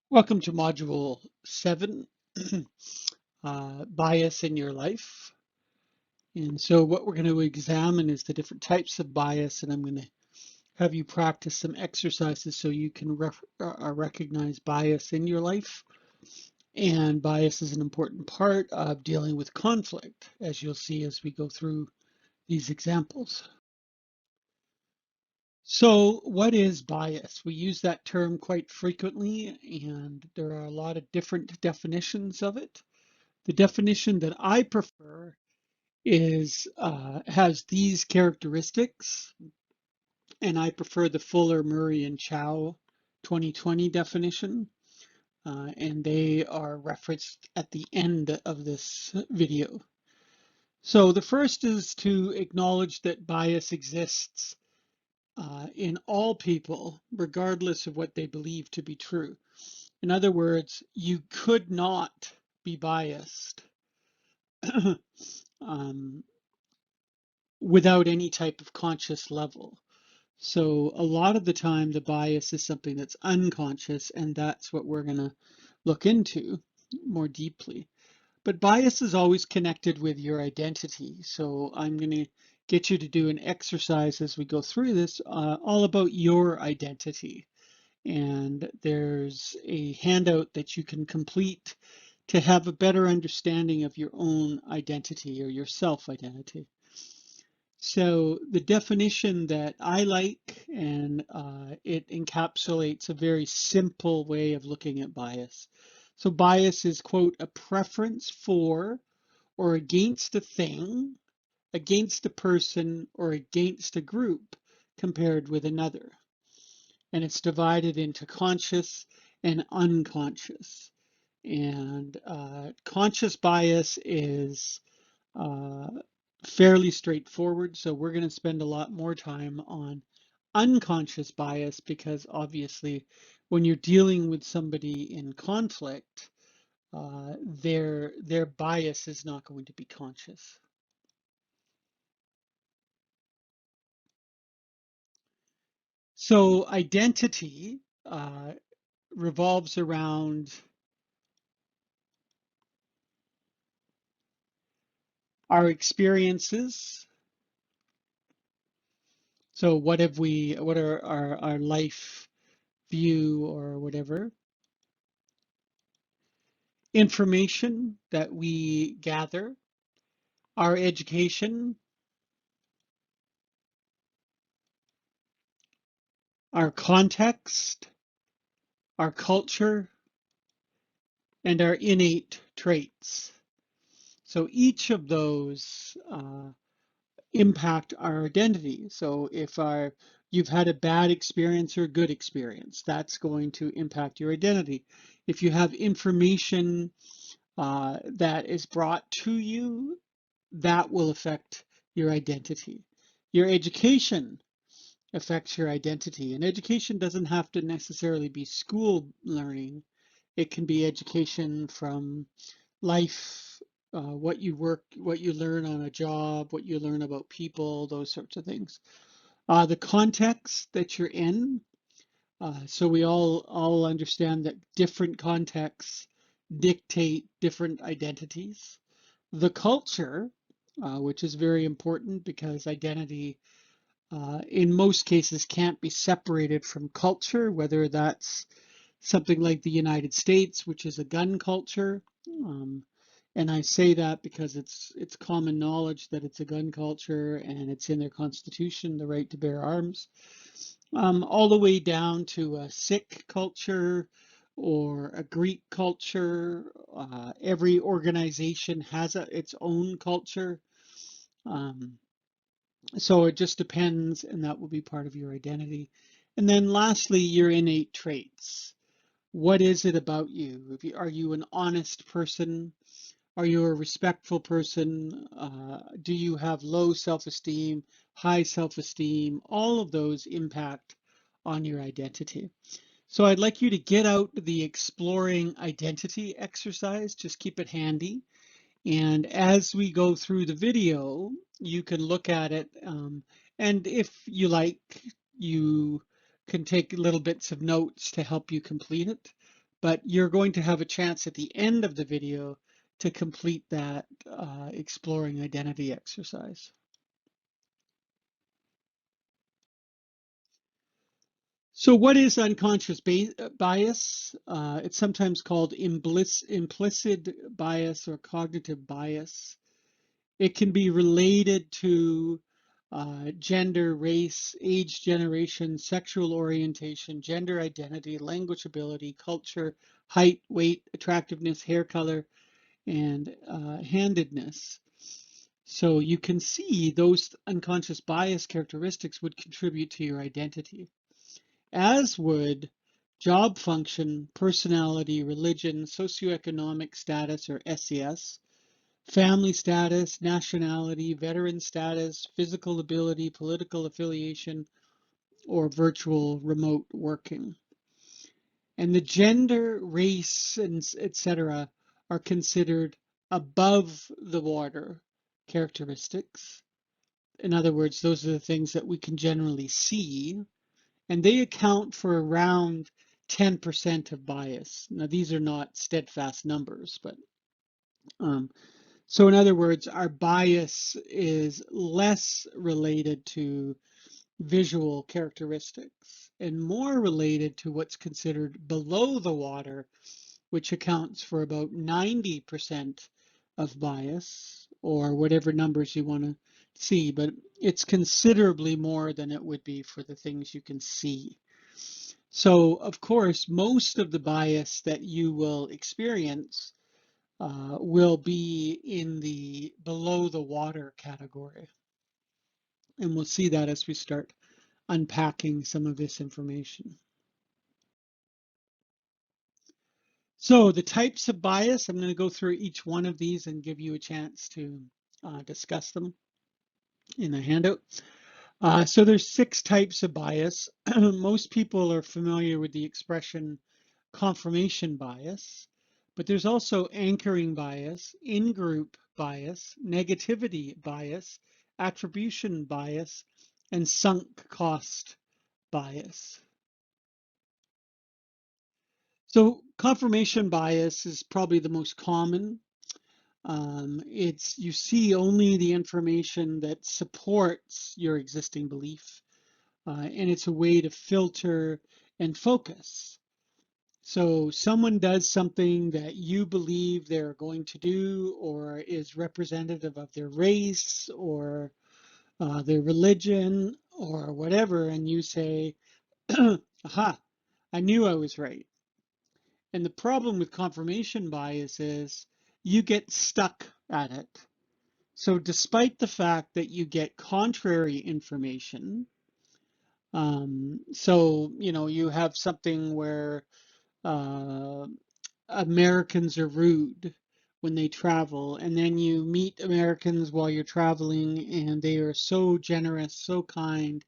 Welcome to Module 7, Bias in Your Life. And so what we're going to examine is the different types of bias, and I'm going to have you practice some exercises so you can recognize bias in your life. And bias is an important part of dealing with conflict, as you'll see as we go through these examples. So what is bias? We use that term quite frequently, and there are a lot of different definitions of it. The definition that I prefer is has these characteristics, and I prefer the Fuller, Murray, and Chow 2020 definition, and they are referenced at the end of this video. So the first is to acknowledge that bias exists in all people, regardless of what they believe to be true. In other words, you could not be biased um, without any type of conscious level. So a lot of the time the bias is something that's unconscious, and that's what we're going to look into more deeply. But bias is always connected with your identity. So I'm going to get you to do an exercise as we go through this, all about your identity. And there's a handout that you can complete to have a better understanding of your own identity or your self-identity. So the definition that I like, and it encapsulates a very simple way of looking at bias. So bias is, quote, a preference for or against a thing, against a person, or against a group compared with another. And it's divided into conscious and unconscious. And conscious bias is uh, fairly straightforward. So we're going to spend a lot more time on unconscious bias because obviously when you're dealing with somebody in conflict, their bias is not going to be conscious. So identity revolves around our experiences. So what are our life view or whatever, information that we gather, our education, our context, our culture, and our innate traits. So each of those impact our identity. So if you've had a bad experience or a good experience, that's going to impact your identity. If you have information that is brought to you, that will affect your identity. Your education affects your identity, and education doesn't have to necessarily be school learning. It can be education from life, what you learn on a job, what you learn about people, those sorts of things. The context that you're in. So we all understand that different contexts dictate different identities. The culture, which is very important because identity, in most cases, can't be separated from culture, whether that's something like the United States, which is a gun culture. Um, and I say that because it's common knowledge that it's a gun culture and it's in their constitution, the right to bear arms, all the way down to a Sikh culture or a Greek culture. Every organization has its own culture. Um, so it just depends, and that will be part of your identity. And then lastly, your innate traits. What is it about you? Are you an honest person? Are you a respectful person? Do you have low self-esteem, high self-esteem? All of those impact on your identity. So I'd like you to get out the exploring identity exercise. Just keep it handy. And as we go through the video, you can look at it. And if you like, you can take little bits of notes to help you complete it. but you're going to have a chance at the end of the video to complete that exploring identity exercise. So what is unconscious bias? It's sometimes called implicit bias or cognitive bias. It can be related to gender, race, age, generation, sexual orientation, gender identity, language ability, culture, height, weight, attractiveness, hair color, and handedness. So you can see those unconscious bias characteristics would contribute to your identity, as would job function, personality, religion, socioeconomic status or SES, family status, nationality, veteran status, physical ability, political affiliation, or virtual remote working. And the gender, race, and etc. are considered above the water characteristics. In other words, those are the things that we can generally see, and they account for around 10% of bias. Now, these are not steadfast numbers, but so in other words, our bias is less related to visual characteristics and more related to what's considered below the water, which accounts for about 90% of bias, or whatever numbers you want to see, but it's considerably more than it would be for the things you can see. So, of course, most of the bias that you will experience will be in the below the water category. And we'll see that as we start unpacking some of this information. So the types of bias, I'm going to go through each one of these and give you a chance to discuss them in the handout. So there's 6 types of bias. Most people are familiar with the expression confirmation bias, but there's also anchoring bias, in-group bias, negativity bias, attribution bias, and sunk cost bias. So confirmation bias is probably the most common. It's you see only the information that supports your existing belief, and it's a way to filter and focus. So someone does something that you believe they're going to do or is representative of their race or their religion or whatever, and you say, aha, I knew I was right. And the problem with confirmation bias is you get stuck at it. So despite the fact that you get contrary information, so, you know, you have something where uh, Americans are rude when they travel, and then you meet Americans while you're traveling, and they are so generous, so kind,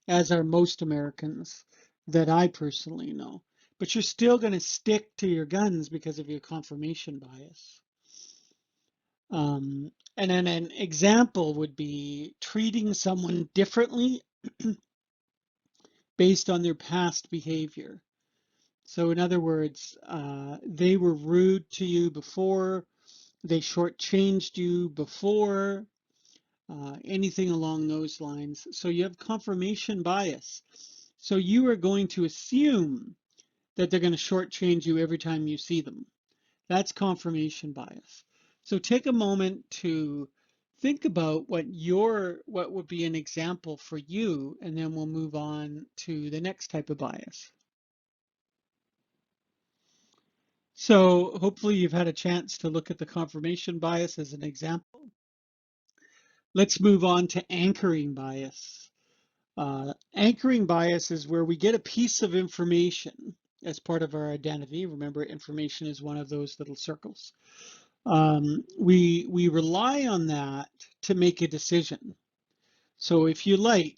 as are most Americans that I personally know. But you're still going to stick to your guns because of your confirmation bias. And then an example would be treating someone differently based on their past behavior. So in other words, they were rude to you before, they shortchanged you before, anything along those lines. So you have confirmation bias. So you are going to assume that they're going to shortchange you every time you see them. That's confirmation bias. So take a moment to think about what would be an example for you, and then we'll move on to the next type of bias. So hopefully you've had a chance to look at the confirmation bias as an example. Let's move on to anchoring bias. Anchoring bias is where we get a piece of information as part of our identity. Remember, information is one of those little circles. We rely on that to make a decision. So if you like,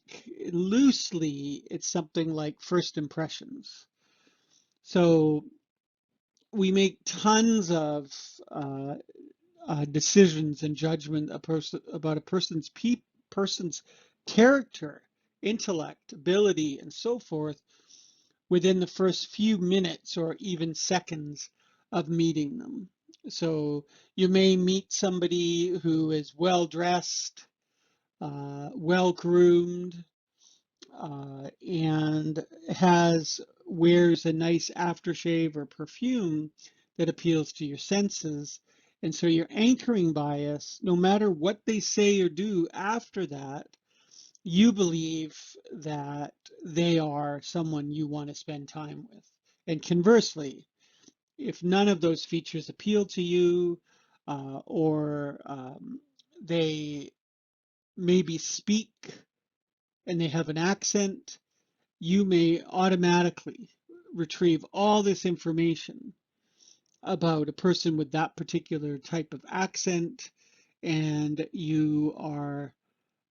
loosely, it's something like first impressions. So we make tons of decisions and judgment about a person's character, intellect, ability, and so forth within the first few minutes or even seconds of meeting them. So you may meet somebody who is well dressed, well groomed, and wears a nice aftershave or perfume that appeals to your senses. And so your anchoring bias, no matter what they say or do after that, you believe that they are someone you want to spend time with. And conversely, if none of those features appeal to you, or they maybe speak and they have an accent, you may automatically retrieve all this information about a person with that particular type of accent, and you are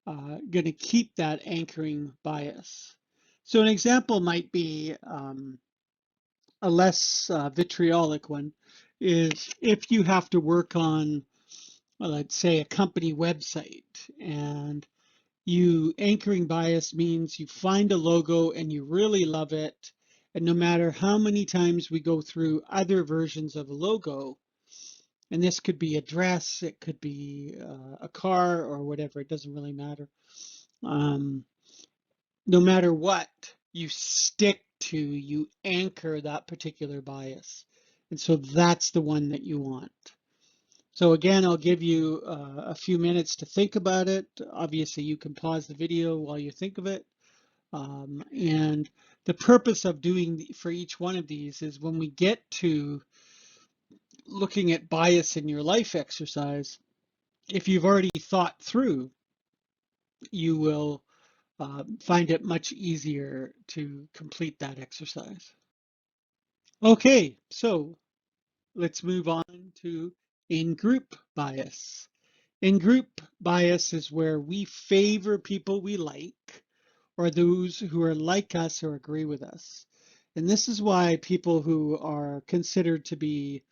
going to keep that anchoring bias. So an example might be a less vitriolic one is if you have to work on, well, let's say, a company website, and you anchoring bias means you find a logo and you really love it. And no matter how many times we go through other versions of a logo, and this could be a dress, it could be a car or whatever, it doesn't really matter. No matter what, you stick to, you anchor that particular bias. And so that's the one that you want. So again, I'll give you a few minutes to think about it. Obviously, you can pause the video while you think of it. And the purpose of doing for each one of these is when we get to looking at bias in your life exercise, if you've already thought through, you will find it much easier to complete that exercise. Okay, so let's move on to in-group bias. In-group bias is where we favor people we like or those who are like us or agree with us. And this is why people who are considered to be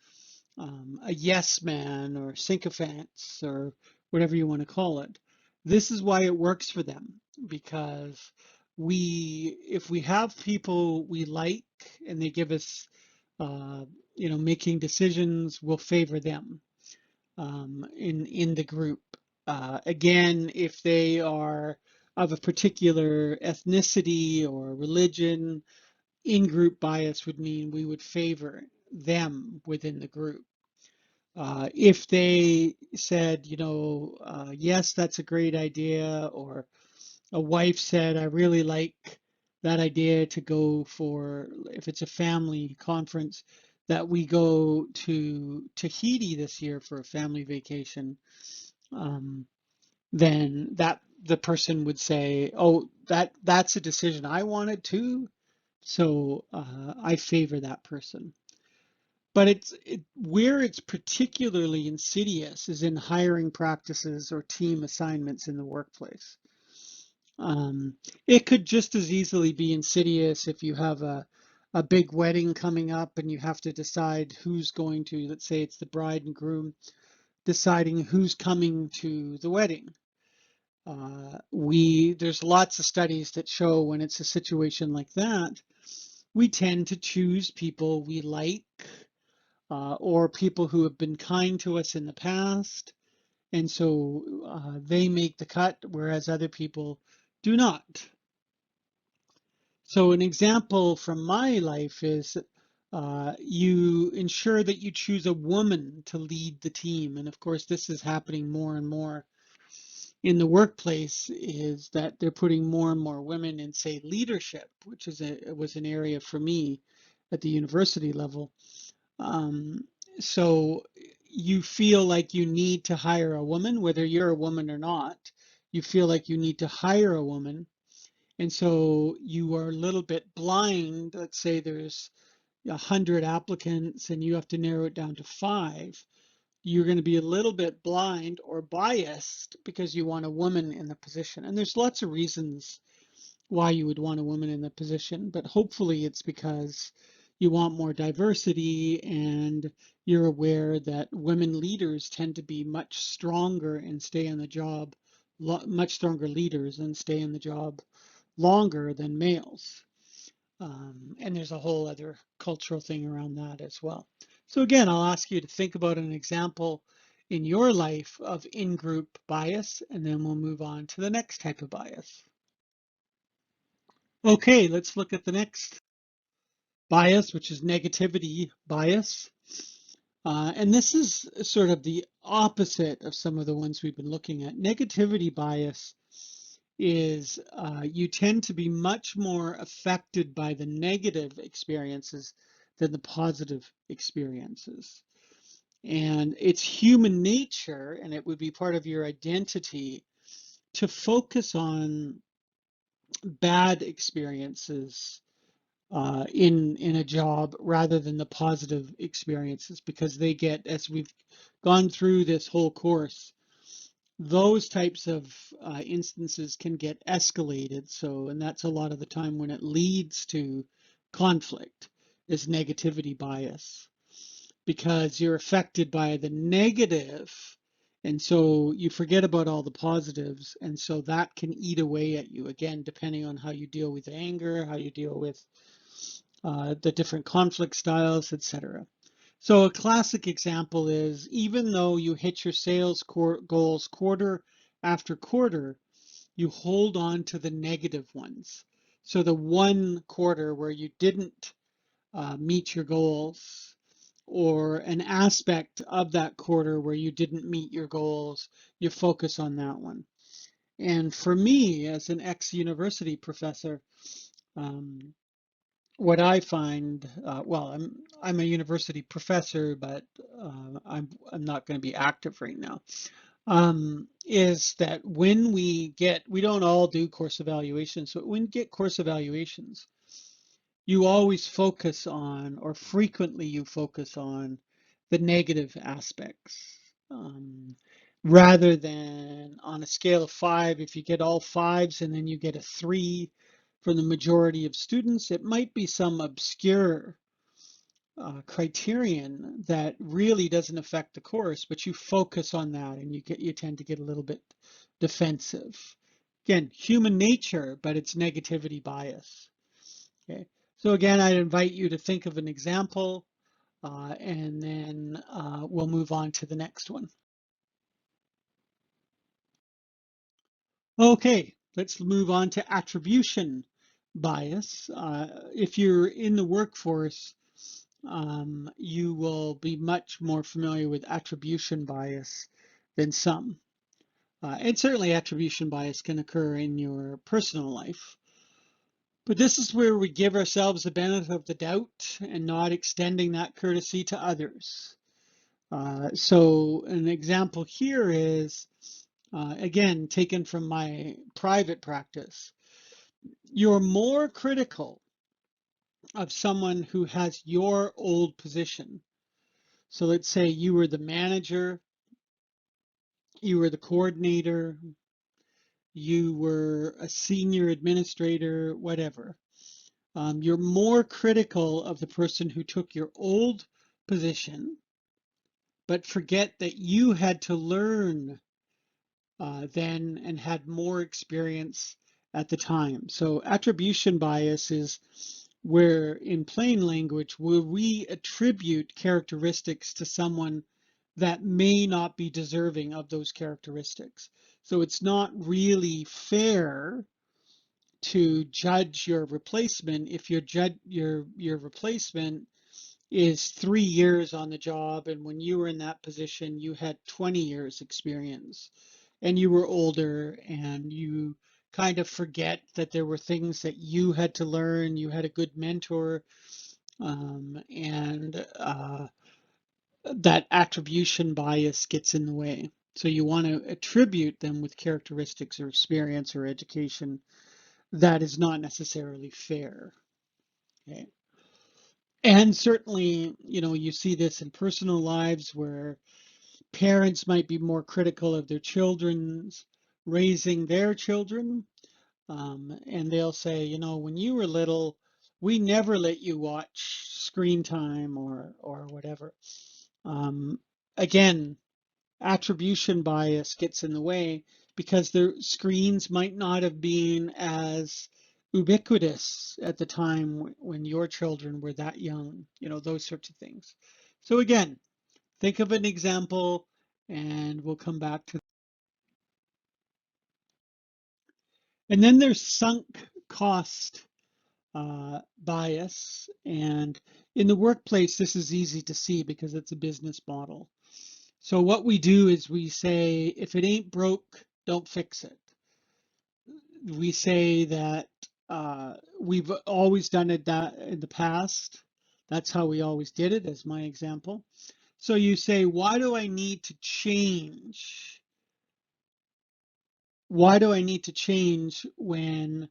a yes man or sycophants or whatever you want to call it, this is why it works for them, because if we have people we like and they give us, making decisions, we'll favor them in the group. Again, if they are of a particular ethnicity or religion, in-group bias would mean we would favor them within the group. If they said, yes, that's a great idea, or a wife said, I really like that idea to go for, if it's a family conference, that we go to Tahiti this year for a family vacation, then the person would say, oh, that's a decision I wanted too, so I favor that person. But where it's particularly insidious is in hiring practices or team assignments in the workplace. It could just as easily be insidious if you have a big wedding coming up and you have to decide who's going to, let's say it's the bride and groom, deciding who's coming to the wedding. There's lots of studies that show when it's a situation like that, we tend to choose people we like, or people who have been kind to us in the past. And so they make the cut, whereas other people do not. So an example from my life is you ensure that you choose a woman to lead the team. And of course, this is happening more and more in the workplace, is that they're putting more and more women in, say, leadership, which was an area for me at the university level. So you feel like you need to hire a woman, whether you're a woman or not, you feel like you need to hire a woman. And so you are a little bit blind. Let's say there's 100 applicants and you have to narrow it down to 5. You're going to be a little bit blind or biased because you want a woman in the position. And there's lots of reasons why you would want a woman in the position, but hopefully it's because you want more diversity and you're aware that women leaders tend to be much stronger and stay on the job, much stronger leaders and stay in the job longer than males. And there's a whole other cultural thing around that as well. So again, I'll ask you to think about an example in your life of in-group bias, and then we'll move on to the next type of bias. Okay, let's look at the next bias, which is negativity bias. And this is sort of the opposite of some of the ones we've been looking at. Negativity bias is you tend to be much more affected by the negative experiences than the positive experiences. And it's human nature, and it would be part of your identity to focus on bad experiences in a job rather than the positive experiences, because they get, as we've gone through this whole course, those types of instances can get escalated. So, and that's a lot of the time when it leads to conflict, is negativity bias, because you're affected by the negative, and so you forget about all the positives, and so that can eat away at you, again, depending on how you deal with anger, how you deal with the different conflict styles, etc. So a classic example is, even though you hit your sales goals quarter after quarter, you hold on to the negative ones. So the one quarter where you didn't meet your goals, or an aspect of that quarter where you didn't meet your goals, you focus on that one. And for me, as an ex-university professor, um, what I find, well, I'm a university professor, but I'm not going to be active right now. Is that when we don't all do course evaluations, so when you get course evaluations, you always focus on, or frequently you focus on, the negative aspects. Um, Rather than on a scale of 5, if you get all fives and then you get a 3 from the majority of students, it might be some obscure criterion that really doesn't affect the course, but you focus on that and you tend to get a little bit defensive. Again, human nature, but it's negativity bias. Okay. So again, I'd invite you to think of an example, and then we'll move on to the next one. Okay, let's move on to attribution bias. If you're in the workforce, you will be much more familiar with attribution bias than some. And certainly attribution bias can occur in your personal life. But this is where we give ourselves the benefit of the doubt and not extending that courtesy to others. So an example here is, again, taken from my private practice. You're more critical of someone who has your old position. So let's say you were the manager, you were the coordinator, you were a senior administrator, whatever. You're more critical of the person who took your old position, but forget that you had to learn then and had more experience at the time. So attribution bias is where, in plain language, where we attribute characteristics to someone that may not be deserving of those characteristics. So it's not really fair to judge your replacement if your replacement is 3 years on the job, and when you were in that position you had 20 years experience and you were older, and you kind of forget that there were things that you had to learn. You had a good mentor, and that attribution bias gets in the way. So you want to attribute them with characteristics or experience or education that is not necessarily fair. Okay. And certainly, you see this in personal lives where parents might be more critical of their children's raising their children. And they'll say, when you were little, we never let you watch screen time or whatever. Um, Again, attribution bias gets in the way because their screens might not have been as ubiquitous at the time when your children were that young, those sorts of things. So again, think of an example and we'll come back to. And then there's sunk cost bias. And in the workplace, this is easy to see because it's a business model. So what we do is we say, if it ain't broke, don't fix it. We say that we've always done it that in the past. That's how we always did it, as my example. So you say, why do I need to change? Why do I need to change when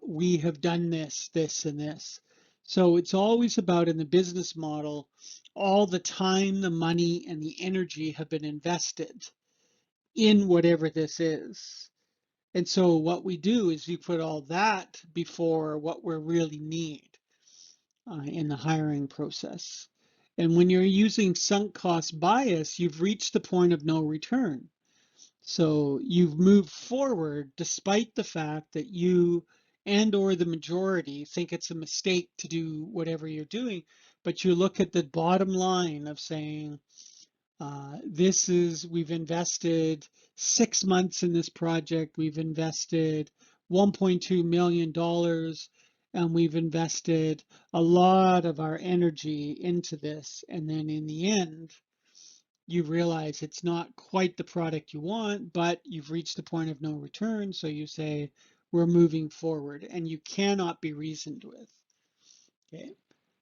we have done this, this, and this? So it's always about in the business model, all the time, the money, and the energy have been invested in whatever this is. And so what we do is we put all that before what we really need in the hiring process. And when you're using sunk cost bias, you've reached the point of no return. So you've moved forward despite the fact that you and or the majority think it's a mistake to do whatever you're doing, but you look at the bottom line of saying, we've invested 6 months in this project, we've invested $1.2 million, and we've invested a lot of our energy into this. And then in the end, you realize it's not quite the product you want, but you've reached the point of no return. So you say, we're moving forward, and you cannot be reasoned with. Okay.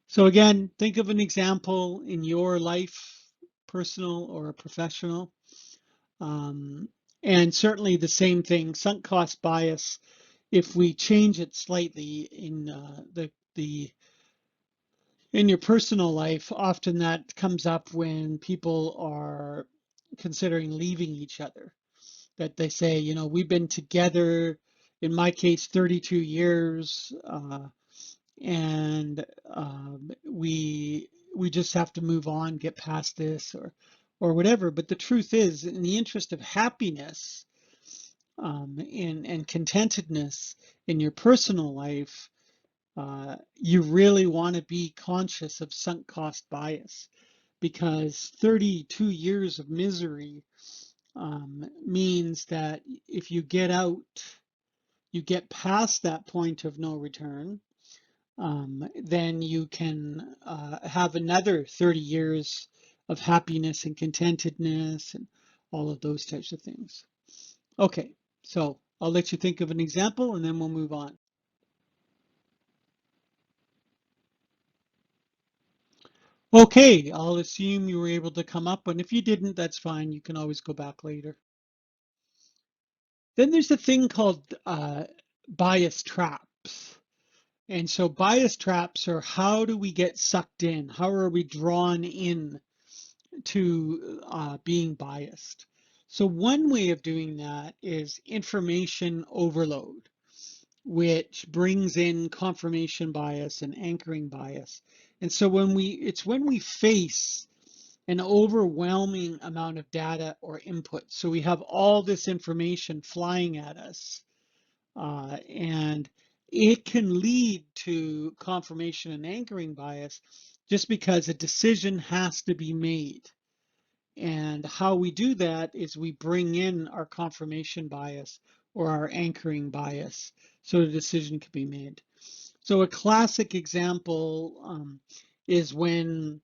So again, think of an example in your life, personal or professional. And certainly the same thing, sunk cost bias, if we change it slightly in the in your personal life, often that comes up when people are considering leaving each other. That they say, we've been together, in my case, 32 years, and we just have to move on, get past this, or whatever. But the truth is, in the interest of happiness and contentedness in your personal life, you really want to be conscious of sunk cost bias, because 32 years of misery means that if you get out, you get past that point of no return, then you can have another 30 years of happiness and contentedness and all of those types of things. Okay, so I'll let you think of an example and then we'll move on. Okay, I'll assume you were able to come up, and if you didn't, that's fine. You can always go back later. Then there's a thing called bias traps. And so bias traps are, how do we get sucked in? How are we drawn in to being biased? So one way of doing that is information overload, which brings in confirmation bias and anchoring bias. And so it's when we face an overwhelming amount of data or input. So we have all this information flying at us, and it can lead to confirmation and anchoring bias just because a decision has to be made. And how we do that is we bring in our confirmation bias or our anchoring bias so the decision can be made. So a classic example is when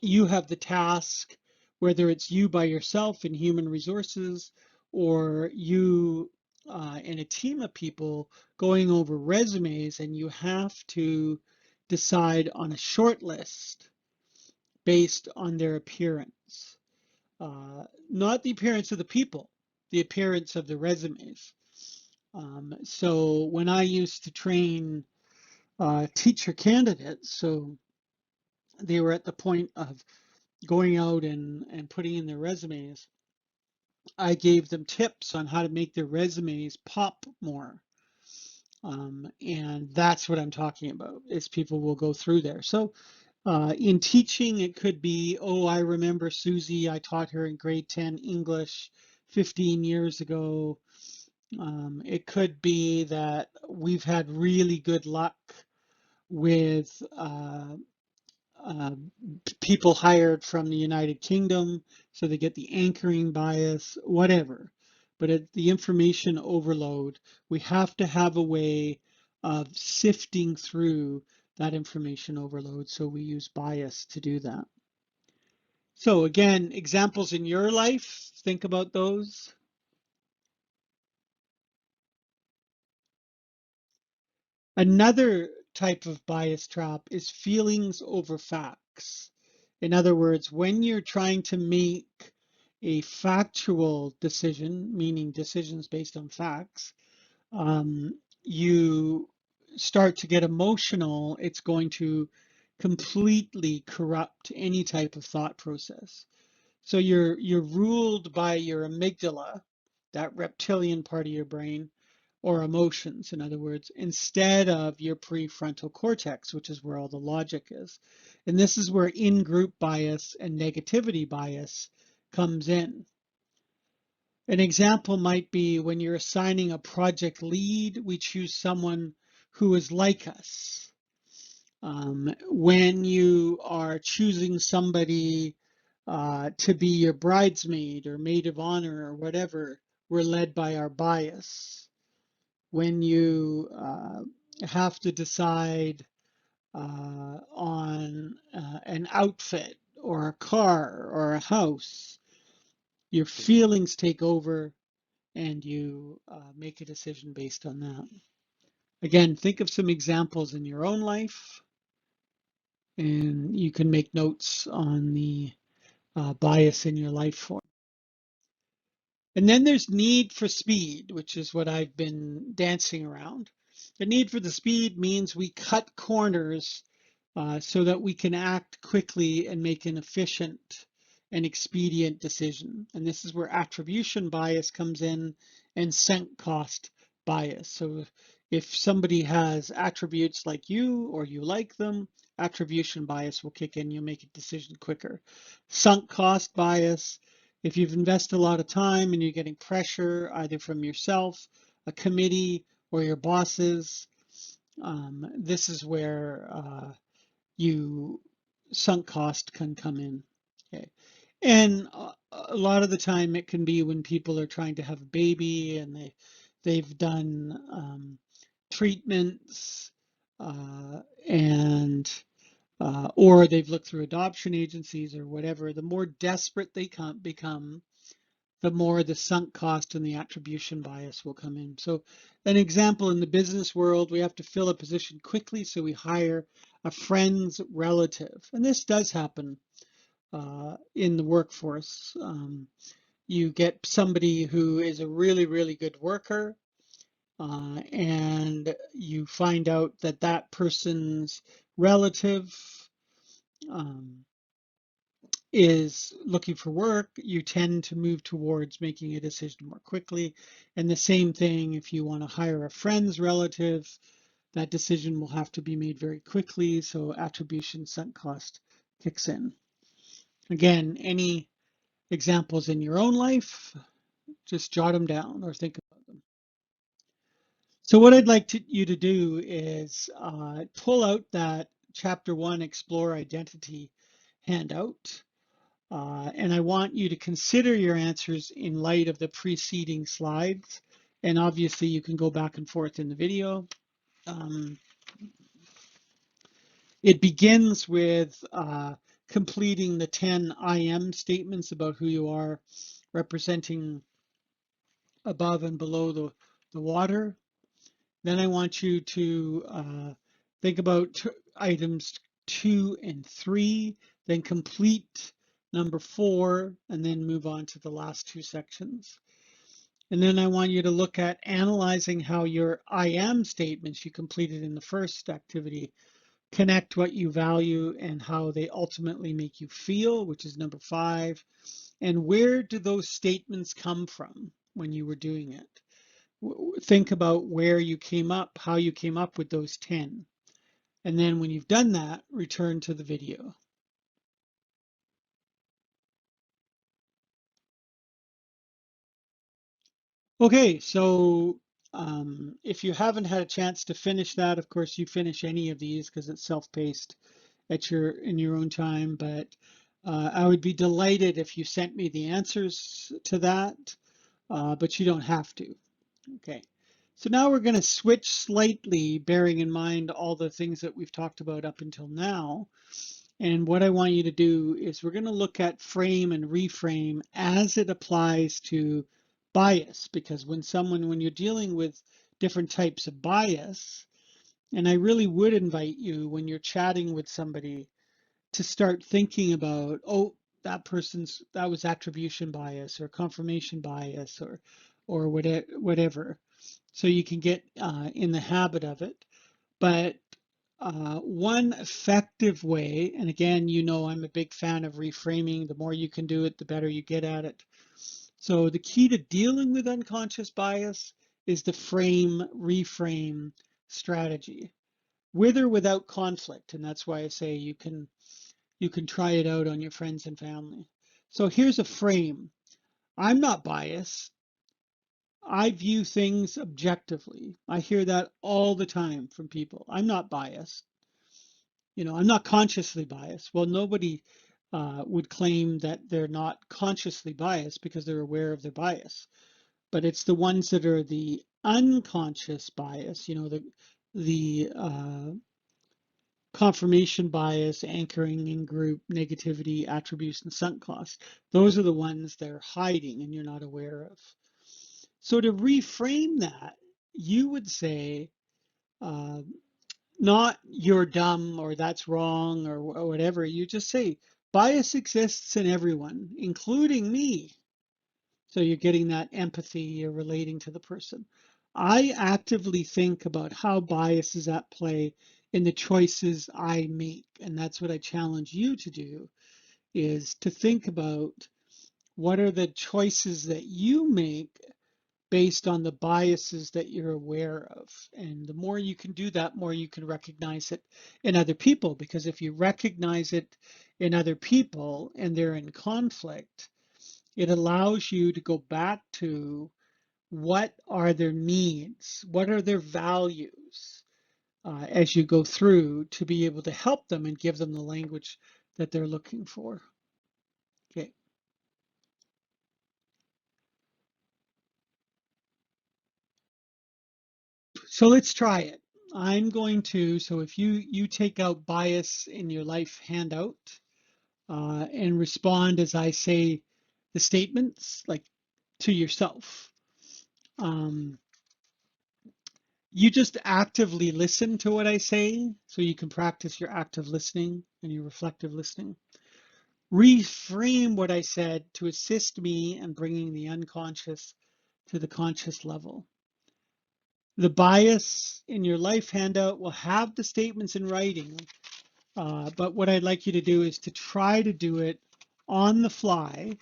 you have the task, whether it's you by yourself in human resources or you and a team of people going over resumes, and you have to decide on a short list based on their appearance, not the appearance of the people, the appearance of the resumes. So when I used to train teacher candidates, so they were at the point of going out and putting in their resumes, I gave them tips on how to make their resumes pop more. And that's what I'm talking about, is people will go through there. So in teaching, it could be, oh, I remember Susie, I taught her in grade 10 English 15 years ago. It could be that we've had really good luck with uh, people hired from the United Kingdom, so they get the anchoring bias, whatever. But at the information overload, we have to have a way of sifting through that information overload. So we use bias to do that. So again, examples in your life, think about those. Another type of bias trap is feelings over facts. In other words, when you're trying to make a factual decision, meaning decisions based on facts, you start to get emotional, it's going to completely corrupt any type of thought process. So you're ruled by your amygdala, that reptilian part of your brain, or emotions, in other words, instead of your prefrontal cortex, which is where all the logic is. And this is where in-group bias and negativity bias comes in. An example might be when you're assigning a project lead, we choose someone who is like us. When you are choosing somebody to be your bridesmaid or maid of honor or whatever, we're led by our bias. When you have to decide on an outfit or a car or a house, your feelings take over and you make a decision based on that. Again, think of some examples in your own life, and you can make notes on the bias in your life for. And then there's need for speed, which is what I've been dancing around. The need for the speed means we cut corners so that we can act quickly and make an efficient and expedient decision. And this is where attribution bias comes in and sunk cost bias. So if somebody has attributes like you or you like them, attribution bias will kick in. You'll make a decision quicker. Sunk cost bias, if you've invested a lot of time and you're getting pressure either from yourself, a committee, or your bosses, this is where you sunk cost can come in. Okay. And a lot of the time it can be when people are trying to have a baby and they've done treatments and or they've looked through adoption agencies or whatever. The more desperate they become, the more the sunk cost and the attribution bias will come in. So an example in the business world, we have to fill a position quickly, so we hire a friend's relative. And this does happen in the workforce. You get somebody who is a really, really good worker, and you find out that that person's relative um, is looking for work, you tend to move towards making a decision more quickly. And the same thing if you want to hire a friend's relative, that decision will have to be made very quickly. So attribution sunk cost kicks in. Again, any examples in your own life, just jot them down or think about them. So what I'd like you to do is pull out that chapter 1 Explore Identity handout. And I want you to consider your answers in light of the preceding slides. And obviously you can go back and forth in the video. It begins with completing the 10 I am statements about who you are, representing above and below the water. Then I want you to think about items 2 and 3, then complete number 4, and then move on to the last two sections. And then I want you to look at analyzing how your I am statements you completed in the first activity connect what you value and how they ultimately make you feel, which is number 5. And where do those statements come from when you were doing it? Think about where you came up, how you came up with those 10. And then when you've done that, return to the video. Okay, so if you haven't had a chance to finish that, of course, you finish any of these because it's self-paced at your in your own time. But I would be delighted if you sent me the answers to that, but you don't have to. Okay. So now we're going to switch slightly, bearing in mind all the things that we've talked about up until now. And what I want you to do is we're going to look at frame and reframe as it applies to bias, because when you're dealing with different types of bias, and I really would invite you when you're chatting with somebody to start thinking about, oh, that was attribution bias or confirmation bias or whatever, so you can get in the habit of it. But one effective way, and again, I'm a big fan of reframing. The more you can do it, the better you get at it. So the key to dealing with unconscious bias is the reframe strategy, with or without conflict. And that's why I say you can try it out on your friends and family. So here's a frame. I'm not biased. I view things objectively. I hear that all the time from people. I'm not biased. I'm not consciously biased. Well, nobody would claim that they're not consciously biased because they're aware of their bias. But it's the ones that are the unconscious bias, the confirmation bias, anchoring in group, negativity, attribution, sunk cost. Those are the ones they're hiding and you're not aware of. So to reframe that, you would say, uh, not you're dumb or that's wrong or whatever. You just say bias exists in everyone, including me. So you're getting that empathy, you're relating to the person. I actively think about how bias is at play in the choices I make. And that's what I challenge you to do, is to think about what are the choices that you make based on the biases that you're aware of. And the more you can do that, more you can recognize it in other people. Because if you recognize it in other people and they're in conflict, it allows you to go back to what are their needs, what are their values, as you go through, to be able to help them and give them the language that they're looking for. Okay. So let's try it. So if you take out bias in your life handout and respond as I say the statements, like to yourself. Um, you just actively listen to what I say so you can practice your active listening and your reflective listening. Reframe what I said to assist me in bringing the unconscious to the conscious level. The bias in your life handout will have the statements in writing, but what I'd like you to do is to try to do it on the fly.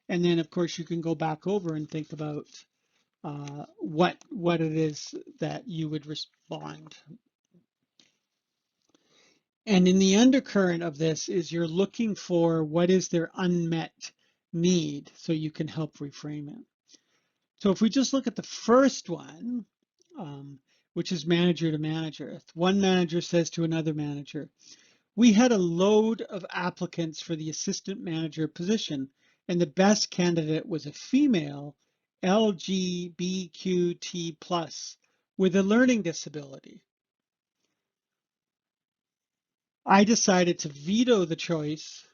And then, of course, you can go back over and think about what it is that you would respond. And in the undercurrent of this is you're looking for what is their unmet need so you can help reframe it. So if we just look at the first one, which is manager to manager, one manager says to another manager, we had a load of applicants for the assistant manager position, and the best candidate was a female LGBTQ plus with a learning disability. I decided to veto the choice.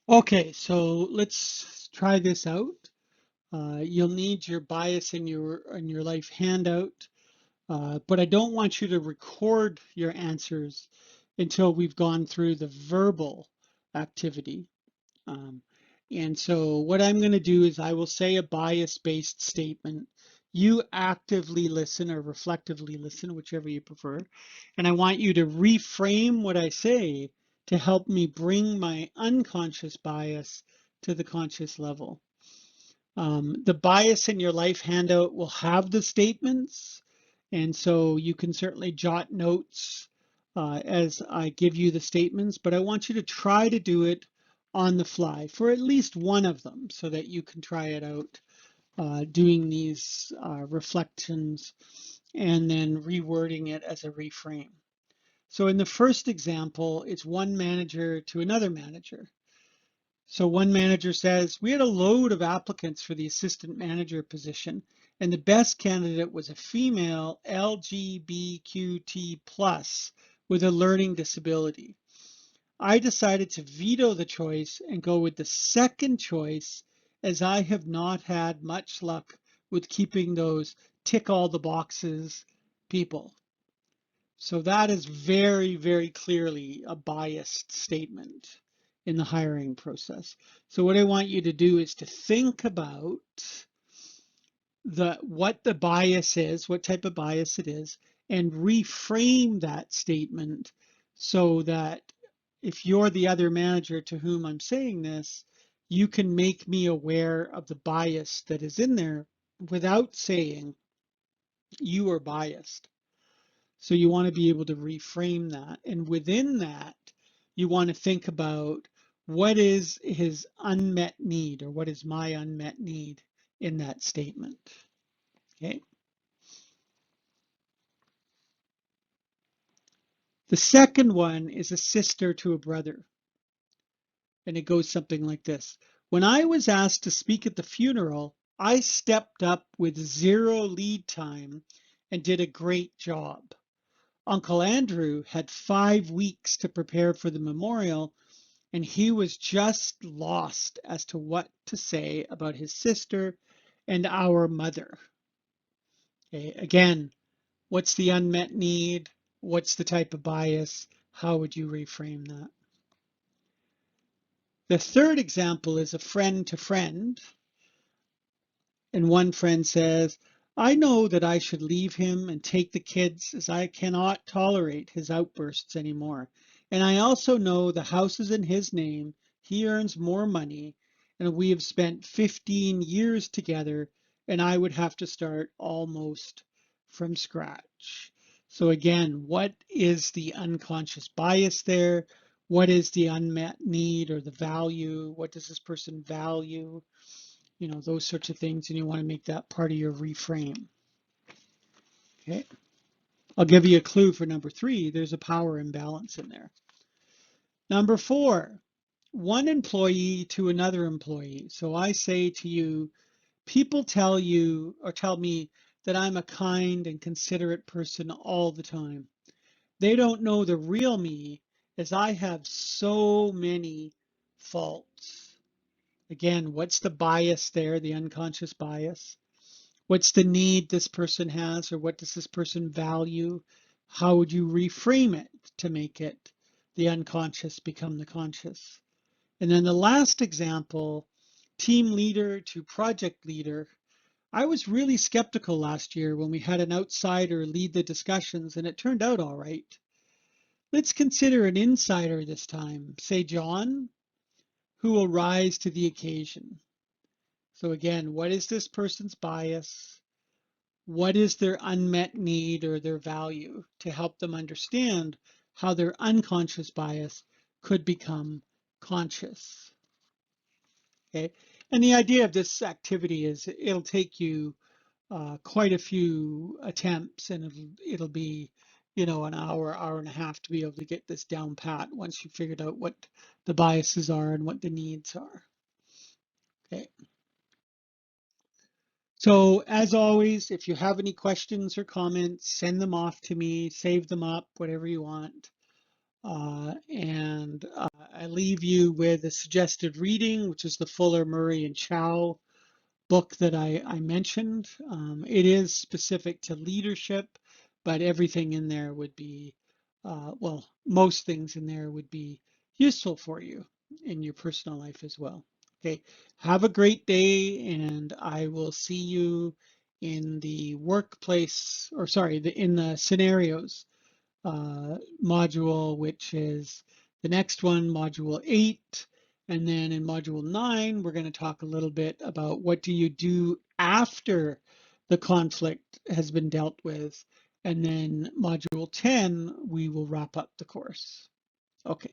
Okay, so let's try this out. You'll need your bias in your life handout, but I don't want you to record your answers until we've gone through the verbal activity. Um, and so what I'm going to do is I will say a bias-based statement. You actively listen or reflectively listen, whichever you prefer. And I want you to reframe what I say to help me bring my unconscious bias to the conscious level. The bias in your life handout will have the statements, and so you can certainly jot notes as I give you the statements, but I want you to try to do it on the fly for at least one of them so that you can try it out doing these reflections and then rewording it as a reframe. So in the first example, it's one manager to another manager. So one manager says, we had a load of applicants for the assistant manager position, and the best candidate was a female LGBTQ plus with a learning disability. I decided to veto the choice and go with the second choice, as I have not had much luck with keeping those tick all the boxes people. So that is very, very clearly a biased statement in the hiring process. So what I want you to do is to think about what the bias is, what type of bias it is, and reframe that statement so that if you're the other manager to whom I'm saying this, you can make me aware of the bias that is in there without saying you are biased. So you want to be able to reframe that. And within that, you want to think about what is his unmet need, or what is my unmet need in that statement. Okay. The second one is a sister to a brother. And it goes something like this. When I was asked to speak at the funeral, I stepped up with 0 lead time and did a great job. Uncle Andrew had 5 weeks to prepare for the memorial, and he was just lost as to what to say about his sister and our mother. Okay, again, what's the unmet need? What's the type of bias? How would you reframe that? The third example is a friend to friend. And one friend says, I know that I should leave him and take the kids as I cannot tolerate his outbursts anymore. And I also know the house is in his name, he earns more money, and we have spent 15 years together, and I would have to start almost from scratch. So again, what is the unconscious bias there? What is the unmet need or the value? What does this person value? Those sorts of things, and you want to make that part of your reframe. Okay. I'll give you a clue for number 3. There's a power imbalance in there. Number 4, one employee to another employee. So I say to you, people tell you or tell me that I'm a kind and considerate person all the time. They don't know the real me, as I have so many faults. Again, what's the bias there, the unconscious bias? What's the need this person has, or what does this person value? How would you reframe it to make it the unconscious become the conscious? And then the last example, team leader to project leader. I was really skeptical last year when we had an outsider lead the discussions, and it turned out all right. Let's consider an insider this time, say John, who will rise to the occasion. So again, what is this person's bias? What is their unmet need or their value, to help them understand how their unconscious bias could become conscious. Okay. And the idea of this activity is it'll take you quite a few attempts, and it'll be, an hour, hour and a half to be able to get this down pat once you figured out what the biases are and what the needs are. Okay. So as always, if you have any questions or comments, send them off to me, save them up, whatever you want. And I leave you with a suggested reading, which is the Fuller, Murray, and Chow book that I mentioned. It is specific to leadership, but everything in there would be, well, most things in there would be useful for you in your personal life as well. Okay, have a great day, and I will see you in the workplace, or sorry, in the scenarios module, which is the next one, module 8, And then in module 9, we're going to talk a little bit about what do you do after the conflict has been dealt with. And then module 10, we will wrap up the course. Okay.